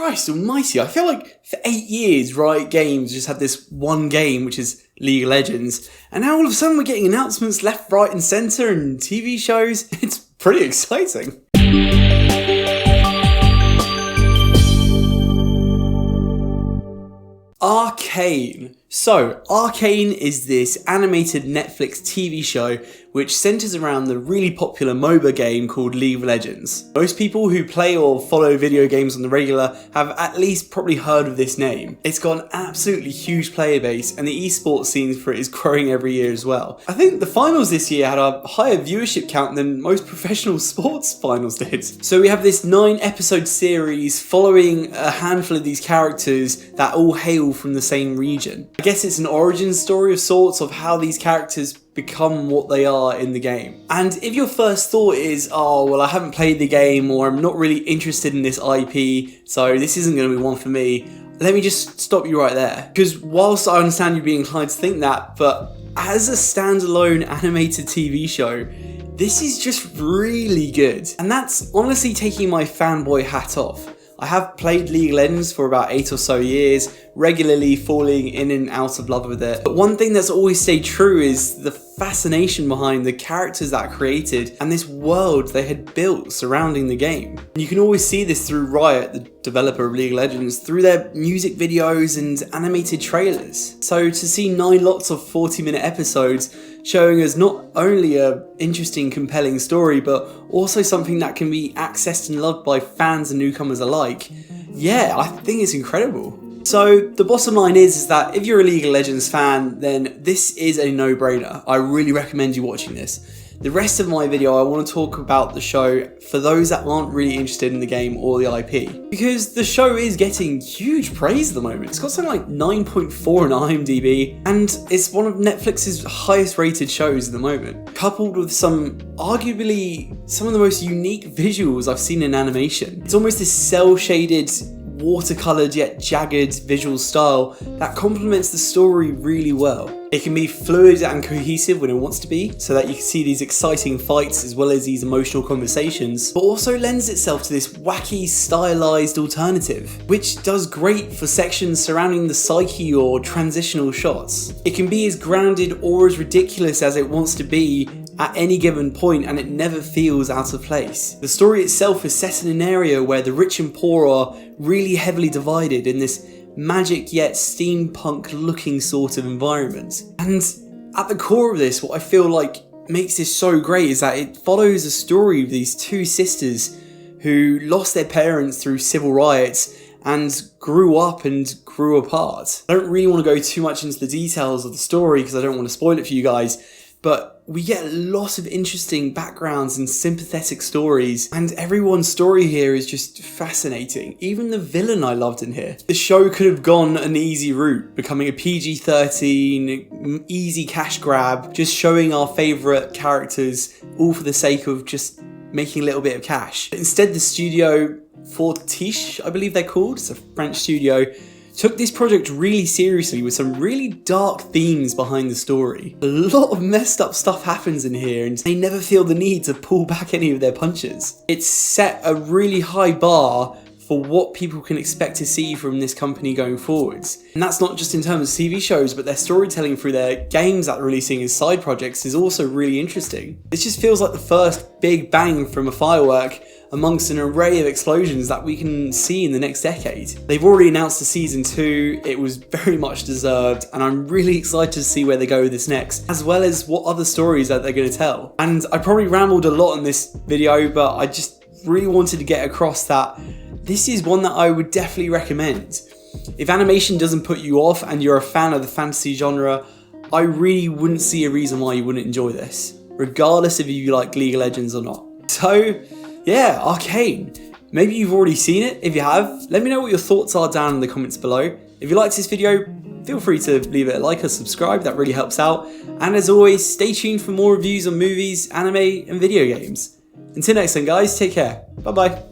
Christ almighty, I feel like for 8 years Riot Games just had this one game, which is League of Legends, and now all of a sudden we're getting announcements left, right and centre and TV shows. It's pretty exciting. Arcane. So, Arcane is this animated Netflix TV show which centres around the really popular MOBA game called League of Legends. Most people who play or follow video games on the regular have at least probably heard of this name. It's got an absolutely huge player base and the esports scene for it is growing every year as well. I think the finals this year had a higher viewership count than most professional sports finals did. So we have this 9-episode series following a handful of these characters that all hail from the same region. I guess it's an origin story of sorts of how these characters become what they are in the game. And if your first thought is, oh well, I haven't played the game or I'm not really interested in this IP, so this isn't going to be one for me, let me just stop you right there. Because whilst I understand you being inclined to think that, but as a standalone animated TV show, this is just really good. And that's honestly taking my fanboy hat off. I have played League of Legends for about 8 or so years, regularly falling in and out of love with it. But one thing that's always stayed true is the fascination behind the characters that are created and this world they had built surrounding the game. And you can always see this through Riot, the developer of League of Legends, through their music videos and animated trailers. So to see 9 lots of 40-minute episodes showing us not only an interesting, compelling story, but also something that can be accessed and loved by fans and newcomers alike, yeah, I think it's incredible. So the bottom line is that if you're a League of Legends fan, then this is a no-brainer. I really recommend you watching this. The rest of my video, I want to talk about the show for those that aren't really interested in the game or the IP. Because the show is getting huge praise at the moment. It's got something like 9.4 on IMDb, and it's one of Netflix's highest rated shows at the moment. Coupled with arguably some of the most unique visuals I've seen in animation. It's almost this cel-shaded, watercoloured yet jagged visual style that complements the story really well. It can be fluid and cohesive when it wants to be, so that you can see these exciting fights as well as these emotional conversations, but also lends itself to this wacky, stylized alternative, which does great for sections surrounding the psyche or transitional shots. It can be as grounded or as ridiculous as it wants to be at any given point, and it never feels out of place. The story itself is set in an area where the rich and poor are really heavily divided in this magic yet steampunk looking sort of environment. And at the core of this, what I feel like makes this so great is that it follows a story of these 2 sisters who lost their parents through civil riots and grew up and grew apart. I don't really want to go too much into the details of the story because I don't want to spoil it for you guys, but we get lots of interesting backgrounds and sympathetic stories, and everyone's story here is just fascinating. Even the villain I loved in here. The show could have gone an easy route, becoming a PG-13, easy cash grab, just showing our favourite characters, all for the sake of just making a little bit of cash. But instead, the studio Fortiche, I believe they're called, it's a French studio, took this project really seriously with some really dark themes behind the story. A lot of messed up stuff happens in here and they never feel the need to pull back any of their punches. It's set a really high bar for what people can expect to see from this company going forwards. And that's not just in terms of TV shows, but their storytelling through their games that they're releasing as side projects is also really interesting. This just feels like the first big bang from a firework amongst an array of explosions that we can see in the next decade. They've already announced a season 2, it was very much deserved, and I'm really excited to see where they go with this next, as well as what other stories that they're going to tell. And I probably rambled a lot in this video, but I just really wanted to get across that this is one that I would definitely recommend. If animation doesn't put you off and you're a fan of the fantasy genre, I really wouldn't see a reason why you wouldn't enjoy this, regardless if you like League of Legends or not. So, yeah, Arcane. Maybe you've already seen it. If you have, let me know what your thoughts are down in the comments below. If you liked this video, feel free to leave it a like or subscribe, that really helps out. And as always, stay tuned for more reviews on movies, anime, and video games. Until next time guys, take care. Bye bye.